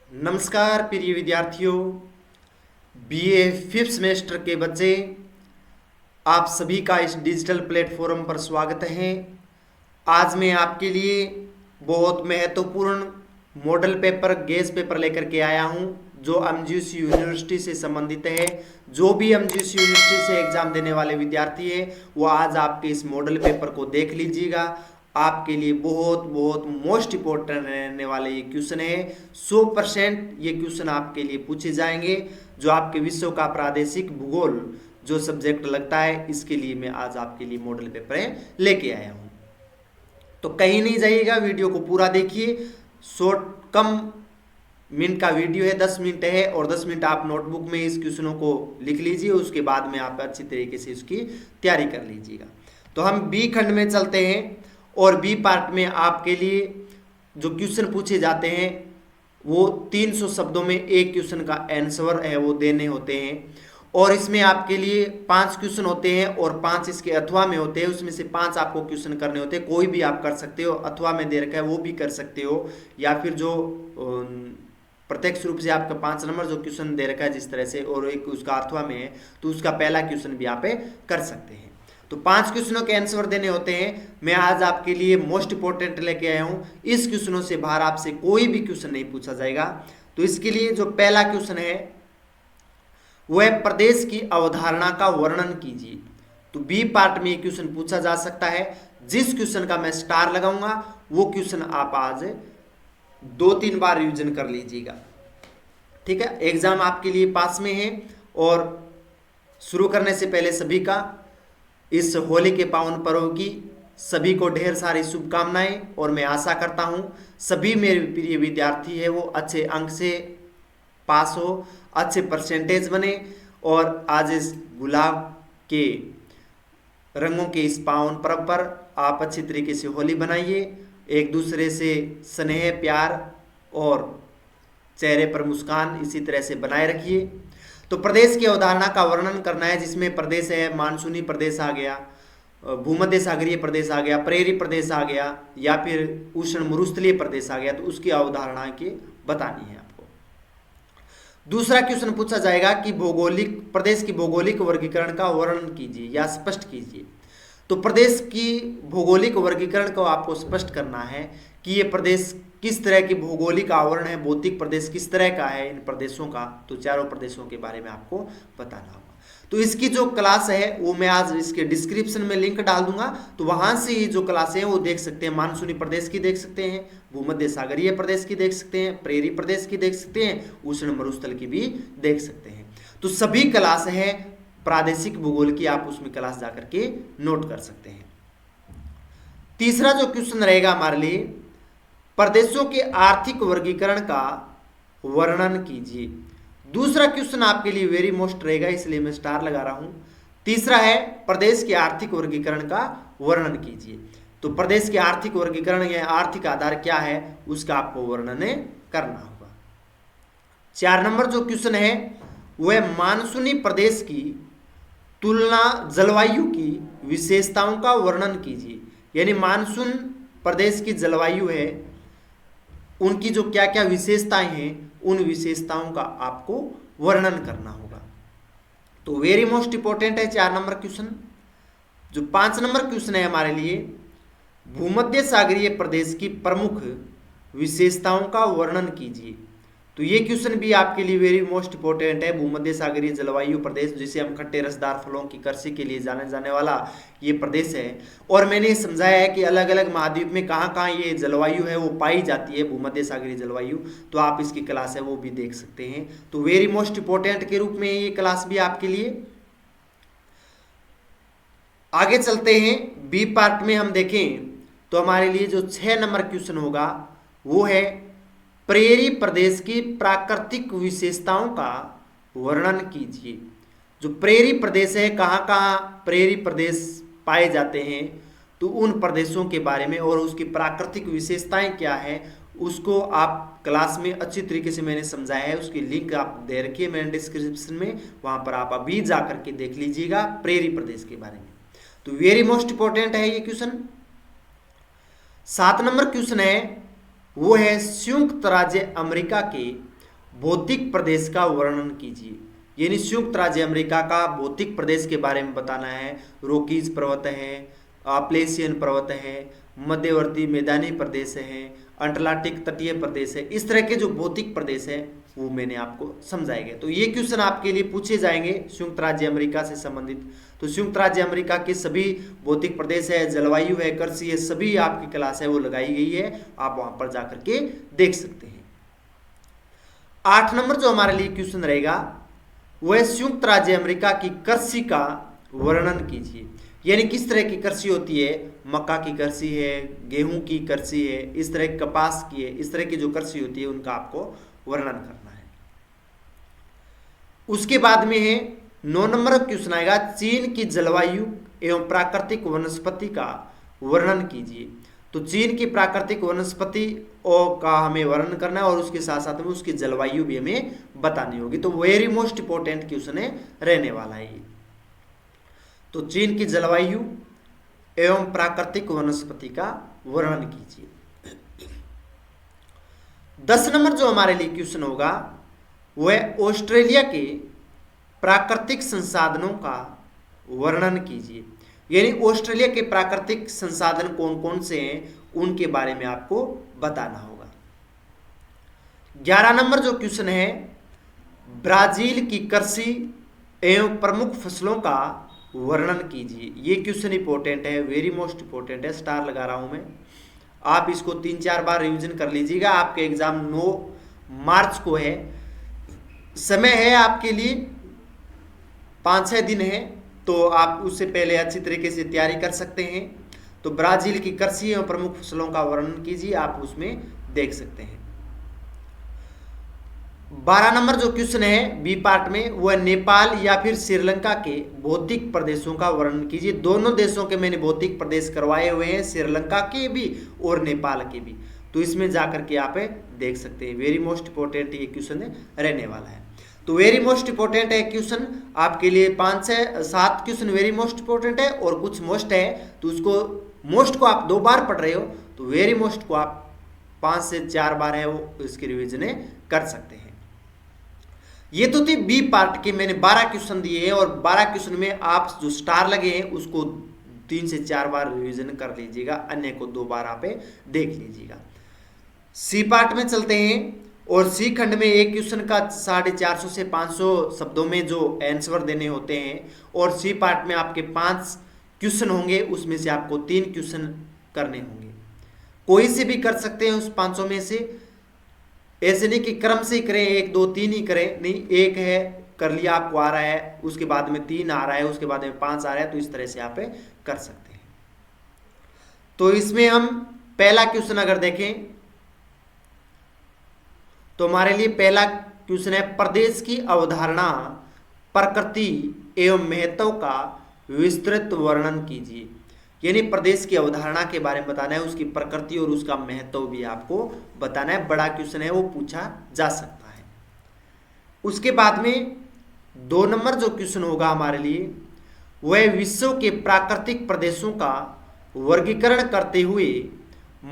नमस्कार प्रिय विद्यार्थियों, बीए फिफ्थ सेमेस्टर के बच्चे, आप सभी का इस डिजिटल प्लेटफॉर्म पर स्वागत है। आज मैं आपके लिए बहुत महत्वपूर्ण मॉडल पेपर गेस पेपर लेकर के आया हूं, जो एमजीसी यूनिवर्सिटी से संबंधित है। जो भी एमजीसी यूनिवर्सिटी से एग्जाम देने वाले विद्यार्थी है वो आज आपके इस मॉडल पेपर को देख लीजिएगा। आपके लिए बहुत बहुत मोस्ट इम्पोर्टेंट रहने वाले ये क्वेश्चन है। 100% ये क्वेश्चन आपके लिए पूछे जाएंगे, जो आपके विषयों का प्रादेशिक भूगोल जो सब्जेक्ट लगता है, इसके लिए मैं आज आपके लिए मॉडल पेपर लेके आया हूं। तो कहीं नहीं जाइएगा, वीडियो को पूरा देखिए। शॉर्ट कम मिनट का वीडियो है, 10 मिनट है, और 10 मिनट आप नोटबुक में इस क्वेश्चनों को लिख लीजिए। उसके बाद में आप अच्छी तरीके से उसकी तैयारी कर लीजिएगा। तो हम बी खंड में चलते हैं, और बी पार्ट में आपके लिए जो क्वेश्चन पूछे जाते हैं वो 300 शब्दों में एक क्वेश्चन का आंसर है वो देने होते हैं। और इसमें आपके लिए 5 क्वेश्चन होते हैं और 5 इसके अथवा में होते हैं। उसमें से 5 आपको क्वेश्चन करने होते हैं। कोई भी आप कर सकते हो, अथवा में दे रखा है वो भी कर सकते हो, या फिर जो प्रत्यक्ष रूप से आपका 5 नंबर जो क्वेश्चन दे रखा है जिस तरह से, और एक उसका अथवा में है तो उसका पहला क्वेश्चन भी आप कर सकते हैं। तो 5 क्वेश्चनों के आंसर देने होते हैं। मैं आज आपके लिए मोस्ट इंपोर्टेंट लेके आया हूं। इस क्वेश्चनों से बाहर आपसे कोई भी क्वेश्चन नहीं पूछा जाएगा। तो इसके लिए जो पहला क्वेश्चन है वह प्रदेश की अवधारणा का वर्णन कीजिए। तो बी पार्ट में ये क्वेश्चन पूछा जा सकता है। जिस क्वेश्चन का मैं स्टार लगाऊंगा वो क्वेश्चन आप आज 2-3 बार रिवीजन कर लीजिएगा, ठीक है। एग्जाम आपके लिए पास में है। और शुरू करने से पहले सभी का इस होली के पावन पर्व की सभी को ढेर सारी शुभकामनाएं, और मैं आशा करता हूं सभी मेरे प्रिय विद्यार्थी है वो अच्छे अंक से पास हो, अच्छे परसेंटेज बने, और आज इस गुलाब के रंगों के इस पावन पर्व पर आप अच्छी तरीके से होली बनाइए। एक दूसरे से स्नेह, प्यार और चेहरे पर मुस्कान इसी तरह से बनाए रखिए। तो प्रदेश की अवधारणा का वर्णन करना है, जिसमें प्रदेश है मानसूनी प्रदेश आ गया, भूमध्य सागरीय प्रदेश आ गया, प्रेरी प्रदेश आ गया, या फिर उष्ण मरुस्थलीय प्रदेश आ गया। तो उसकी अवधारणा की बतानी है आपको। दूसरा क्वेश्चन पूछा जाएगा कि भौगोलिक प्रदेश की भौगोलिक वर्गीकरण का वर्णन कीजिए या स्पष्ट कीजिए। तो प्रदेश की भौगोलिक वर्गीकरण को आपको स्पष्ट करना है कि ये प्रदेश किस तरह की भौगोलिक आवरण है, भौतिक प्रदेश किस तरह का है इन प्रदेशों का। तो चारों प्रदेशों के बारे में आपको बताना होगा। तो इसकी जो क्लास है वो मैं आज इसके डिस्क्रिप्शन में लिंक डाल दूंगा, तो वहां से ये जो क्लास है वो देख सकते हैं। मानसूनी प्रदेश की देख सकते हैं, भूमध्य सागरीय प्रदेश की देख सकते हैं, प्रेरी प्रदेश की देख सकते हैं, उष्ण मरुस्थल की भी देख सकते हैं। तो सभी क्लास है प्रादेशिक भूगोल की, आप उसमें क्लास जाकर के नोट कर सकते हैं। तीसरा जो क्वेश्चन रहेगा हमारे लिए, प्रदेशों के आर्थिक वर्गीकरण का वर्णन कीजिए। दूसरा क्वेश्चन आपके लिए वेरी मोस्ट रहेगा, इसलिए मैं स्टार लगा रहा हूं। तीसरा है प्रदेश के आर्थिक वर्गीकरण का वर्णन कीजिए। तो प्रदेश के आर्थिक वर्गीकरण या आर्थिक आधार क्या है उसका आपको वर्णन करना होगा। 4 नंबर जो क्वेश्चन है वह मानसूनी प्रदेश की तुलना जलवायु की विशेषताओं का वर्णन कीजिए। यानी मानसून प्रदेश की जलवायु है, उनकी जो क्या क्या विशेषताएं हैं उन विशेषताओं का आपको वर्णन करना होगा। तो वेरी मोस्ट इंपोर्टेंट है 4 नंबर क्वेश्चन। जो 5 नंबर क्वेश्चन है हमारे लिए, भूमध्य सागरीय प्रदेश की प्रमुख विशेषताओं का वर्णन कीजिए। तो ये क्वेश्चन भी आपके लिए वेरी मोस्ट इंपोर्टेंट है। भूमध्य सागरीय जलवायु प्रदेश, जिसे हम खट्टे रसदार फलों की कृषि के लिए जाने जाने वाला ये प्रदेश है। और मैंने समझाया है कि अलग अलग महाद्वीप में कहाँ कहाँ ये जलवायु है वो पाई जाती है, भूमध्य सागरीय जलवायु। तो आप इसकी क्लास है वो भी देख सकते हैं। तो वेरी मोस्ट इंपोर्टेंट के रूप में ये क्लास भी आपके लिए। आगे चलते हैं, बी पार्ट में हम देखें तो हमारे लिए जो 6 नंबर क्वेश्चन होगा वो है प्रेरी प्रदेश की प्राकृतिक विशेषताओं का वर्णन कीजिए। जो प्रेरी प्रदेश है, कहाँ कहाँ प्रेरी प्रदेश पाए जाते हैं, तो उन प्रदेशों के बारे में और उसकी प्राकृतिक विशेषताएं क्या है उसको आप क्लास में अच्छी तरीके से मैंने समझाया है। उसकी लिंक आप दे रखी है मैंने डिस्क्रिप्शन में, वहां पर आप अभी जा करके देख लीजिएगा प्रेरी प्रदेश के बारे में। तो वेरी मोस्ट इंपोर्टेंट है ये क्वेश्चन। 7 नंबर क्वेश्चन है वो है संयुक्त राज्य अमेरिका के भौतिक प्रदेश का वर्णन कीजिए। यानी संयुक्त राज्य अमेरिका का भौतिक प्रदेश के बारे में बताना है। रॉकीज पर्वत हैं, अप्लेशियन पर्वत हैं, मध्यवर्ती मैदानी प्रदेश हैं, अटलांटिक तटीय प्रदेश है, इस तरह के जो भौतिक प्रदेश है वो मैंने आपको समझाएंगे। तो ये क्वेश्चन आपके लिए पूछे जाएंगे संयुक्त राज्य अमेरिका से संबंधित। तो संयुक्त राज्य अमेरिका के सभी भौतिक प्रदेश है, जलवायु है, कृषि है, सभी आपकी क्लास है वो लगाई गई है, आप वहां पर जाकर के देख सकते हैं। 8 नंबर जो हमारे लिए क्वेश्चन रहेगा वह संयुक्त राज्य अमेरिका की कृषि का वर्णन कीजिए। यानी किस तरह की कृषि होती है, मक्का की कृषि है, गेहूं की कृषि है, इस तरह की कपास की है, इस तरह की जो कृषि होती है उनका आपको वर्णन करना है। उसके बाद में है 9 नंबर क्वेश्चन आएगा, चीन की जलवायु एवं प्राकृतिक वनस्पति का वर्णन कीजिए। तो चीन की प्राकृतिक वनस्पति का हमें वर्णन करना है और उसके साथ साथ में उसकी जलवायु भी हमें बतानी होगी। तो वेरी मोस्ट इंपोर्टेंट क्वेश्चन है रहने वाला है ये। तो चीन की जलवायु एवं प्राकृतिक वनस्पति का वर्णन कीजिए। 10 नंबर जो हमारे लिए क्वेश्चन होगा वह ऑस्ट्रेलिया के प्राकृतिक संसाधनों का वर्णन कीजिए। यानी ऑस्ट्रेलिया के प्राकृतिक संसाधन कौन कौन से हैं उनके बारे में आपको बताना होगा। 11 नंबर जो क्वेश्चन है, ब्राजील की कृषि एवं प्रमुख फसलों का वर्णन कीजिए। ये क्वेश्चन इंपॉर्टेंट है, वेरी मोस्ट इंपॉर्टेंट है, स्टार लगा रहा हूं मैं। आप इसको 3-4 बार रिवीजन कर लीजिएगा। आपके एग्जाम 9 मार्च को है, समय है आपके लिए 5-6 दिन है, तो आप उससे पहले अच्छी तरीके से तैयारी कर सकते हैं। तो ब्राजील की कृषि एवं प्रमुख फसलों का वर्णन कीजिए, आप उसमें देख सकते हैं। 12 नंबर जो क्वेश्चन है बी पार्ट में, वह नेपाल या फिर श्रीलंका के भौतिक प्रदेशों का वर्णन कीजिए। दोनों देशों के मैंने भौतिक प्रदेश करवाए हुए हैं, श्रीलंका के भी और नेपाल के भी, तो इसमें जाकर के आप देख सकते हैं। वेरी मोस्ट इंपोर्टेंट ये क्वेश्चन रहने वाला है। तो वेरी मोस्ट इंपोर्टेंट है क्वेश्चन आपके लिए, 5 से 7 क्वेश्चन वेरी मोस्ट इंपोर्टेंट है और कुछ मोस्ट है। तो उसको मोस्ट को आप 2 बार पढ़ रहे हो तो वेरी मोस्ट को आप 5 से 4 बार है वो इसकी रिवीजन कर सकते हैं। ये तो थी बी पार्ट के, मैंने 12 क्वेश्चन दिए हैं और 12 क्वेश्चन में आप जो स्टार लगे हैं उसको 3 से 4 बार रिवीजन कर लीजिएगा, अन्य को 2 बार आप देख लीजिएगा। सी पार्ट में चलते हैं और सी खंड में एक क्वेश्चन का 450 से 500 शब्दों में जो आंसर देने होते हैं और सी पार्ट में आपके 5 क्वेश्चन होंगे, उसमें से आपको 3 क्वेश्चन करने होंगे। कोई से भी कर सकते हैं उस 500 में से, ऐसे नहीं कि क्रम से ही करें, 1 2 3 ही करें, नहीं, एक है कर लिया आपको आ रहा है, उसके बाद में 3 आ रहा है, उसके बाद में 5 आ रहा है, तो इस तरह से आप कर सकते हैं। तो इसमें हम पहला क्वेश्चन अगर देखें तो हमारे लिए पहला क्वेश्चन है, प्रदेश की अवधारणा, प्रकृति एवं महत्व का विस्तृत वर्णन कीजिए। यानी प्रदेश की अवधारणा के बारे में बताना है, उसकी प्रकृति और उसका महत्व भी आपको बताना है। बड़ा क्वेश्चन है, वो पूछा जा सकता है। उसके बाद में 2 नंबर जो क्वेश्चन होगा हमारे लिए वह विश्व के प्राकृतिक प्रदेशों का वर्गीकरण करते हुए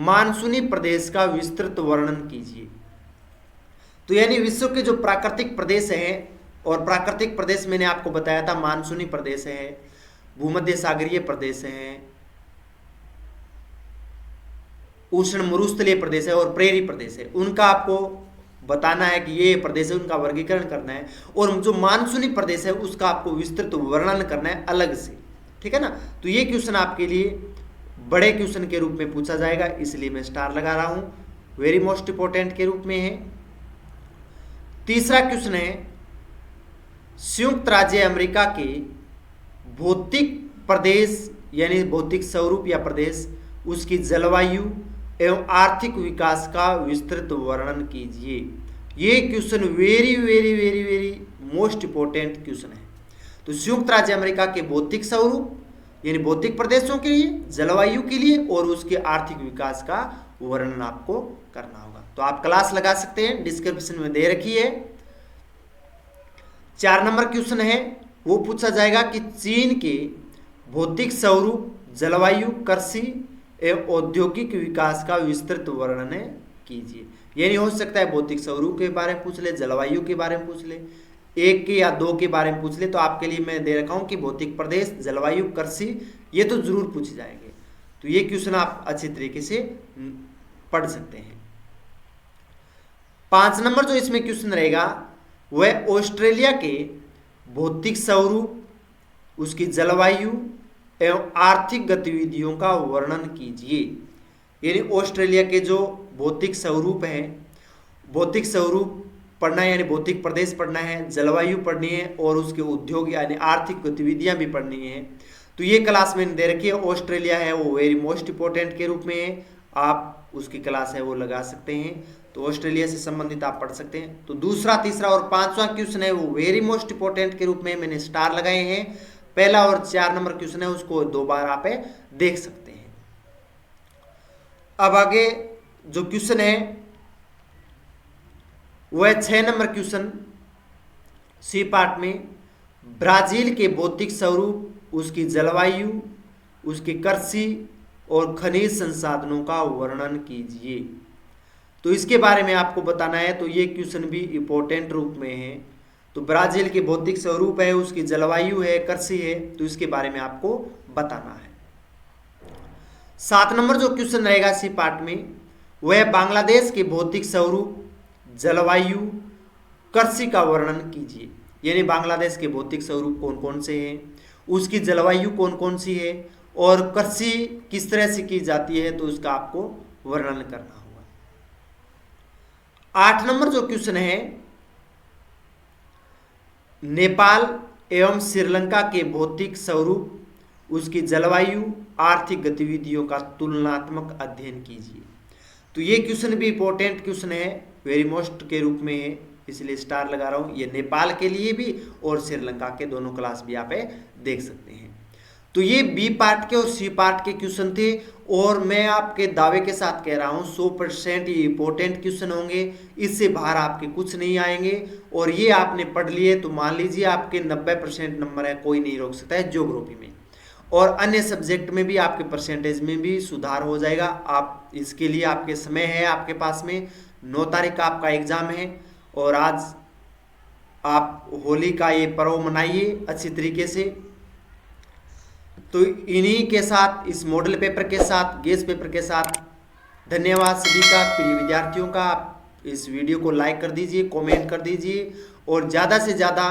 मानसूनी प्रदेश का विस्तृत वर्णन कीजिए। तो यानी विश्व के जो प्राकृतिक प्रदेश हैं, और प्राकृतिक प्रदेश मैंने आपको बताया था मानसूनी प्रदेश है, भूमध्य सागरीय प्रदेश है, उष्ण मरुस्थलीय प्रदेश है और प्रेरी प्रदेश है, उनका आपको बताना है कि ये प्रदेश है, उनका वर्गीकरण करना है। और जो मानसूनी प्रदेश है उसका आपको विस्तृत वर्णन करना है अलग से, ठीक है ना। तो ये क्वेश्चन आपके लिए बड़े क्वेश्चन के रूप में पूछा जाएगा, इसलिए मैं स्टार लगा रहा हूं, वेरी मोस्ट इंपोर्टेंट के रूप में है। तीसरा क्वेश्चन है, संयुक्त राज्य अमेरिका के भौतिक प्रदेश यानी भौतिक स्वरूप या प्रदेश, उसकी जलवायु एवं आर्थिक विकास का विस्तृत वर्णन कीजिए। ये question very very very very most important question है। तो संयुक्त राज्य अमेरिका के भौतिक स्वरूप यानी भौतिक प्रदेशों के लिए, जलवायु के लिए और उसके आर्थिक विकास का वर्णन आपको करना होगा। तो आप क्लास लगा सकते हैं, डिस्क्रिप्शन में दे रखी है। 4 नंबर क्वेश्चन है वो पूछा जाएगा कि चीन के भौतिक स्वरूप, जलवायु, कृषि एवं औद्योगिक विकास का विस्तृत वर्णन कीजिए। यानी हो सकता है भौतिक स्वरूप के बारे में पूछ ले, जलवायु के बारे में पूछ ले, एक के या दो के बारे में पूछ ले। तो आपके लिए मैं दे रखा हूं कि भौतिक प्रदेश, जलवायु, कृषि, ये तो जरूर पूछे जाएंगे। तो ये क्वेश्चन आप अच्छी तरीके से पढ़ सकते हैं। 5 नंबर जो इसमें क्वेश्चन रहेगा वह ऑस्ट्रेलिया के भौतिक स्वरूप, उसकी जलवायु एवं आर्थिक गतिविधियों का वर्णन कीजिए। यानी ऑस्ट्रेलिया के जो भौतिक स्वरूप है, भौतिक स्वरूप पढ़ना है यानी भौतिक प्रदेश पढ़ना है, जलवायु पढ़नी है और उसके उद्योग यानी आर्थिक गतिविधियां भी पढ़नी है। तो ये क्लास मैंने दे रखी है। ऑस्ट्रेलिया है वो वेरी मोस्ट इंपॉर्टेंट के रूप में है, आप उसकी क्लास है वो लगा सकते हैं। तो ऑस्ट्रेलिया से संबंधित आप पढ़ सकते हैं। तो दूसरा, तीसरा और 5वां क्वेश्चन है वो वेरी मोस्ट इंपॉर्टेंट के रूप में मैंने स्टार लगाए हैं। पहला और 4 नंबर क्वेश्चन है उसको 2 बार आप देख सकते हैं। अब आगे जो क्वेश्चन है वह 6 नंबर क्वेश्चन सी पार्ट में, ब्राजील के भौतिक स्वरूप, उसकी जलवायु, उसके कृषि और खनिज संसाधनों का वर्णन कीजिए। तो इसके बारे में आपको बताना है। तो ये क्वेश्चन भी इंपॉर्टेंट रूप में है। तो ब्राजील के भौतिक स्वरूप है, उसकी जलवायु है, कृषि है, तो इसके बारे में आपको बताना है। 7 नंबर जो क्वेश्चन रहेगा सी पार्ट में वह बांग्लादेश के भौतिक स्वरूप, जलवायु, कृषि का वर्णन कीजिए। यानी बांग्लादेश के भौतिक स्वरूप कौन कौन से हैं, उसकी जलवायु कौन कौन सी है और कृषि किस तरह से की जाती है, तो उसका आपको वर्णन करना होगा। 8 नंबर जो क्वेश्चन है, नेपाल एवं श्रीलंका के भौतिक स्वरूप, उसकी जलवायु, आर्थिक गतिविधियों का तुलनात्मक अध्ययन कीजिए। तो ये क्वेश्चन भी इंपॉर्टेंट क्वेश्चन है, वेरी मोस्ट के रूप में है, इसलिए स्टार लगा रहा हूं। ये नेपाल के लिए भी और श्रीलंका के दोनों क्लास भी आप देख सकते हैं। तो ये बी पार्ट के और सी पार्ट के क्वेश्चन थे और मैं आपके दावे के साथ कह रहा हूं 100% ये इंपॉर्टेंट क्वेश्चन होंगे, इससे बाहर आपके कुछ नहीं आएंगे। और ये आपने पढ़ लिए तो मान लीजिए आपके 90% नंबर है, कोई नहीं रोक सकता है ज्योग्राफी में। और अन्य सब्जेक्ट में भी आपके परसेंटेज में भी सुधार हो जाएगा। आप इसके लिए आपके समय है आपके पास में, 9 तारीख का आपका एग्जाम है और आज आप होली का ये पर्व मनाइए अच्छी तरीके से। तो इन्हीं के साथ, इस मॉडल पेपर के साथ, गेस पेपर के साथ, धन्यवाद सभी का, प्रिय विद्यार्थियों का। इस वीडियो को लाइक कर दीजिए, कमेंट कर दीजिए और ज़्यादा से ज़्यादा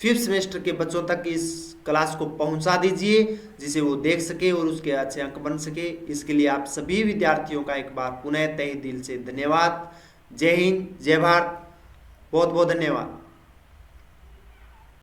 5th सेमेस्टर के बच्चों तक इस क्लास को पहुंचा दीजिए जिसे वो देख सके और उसके अच्छे अंक बन सके। इसके लिए आप सभी विद्यार्थियों का एक बार पुनः तहे दिल से धन्यवाद। जय हिंद, जय भारत, बहुत बहुत धन्यवाद।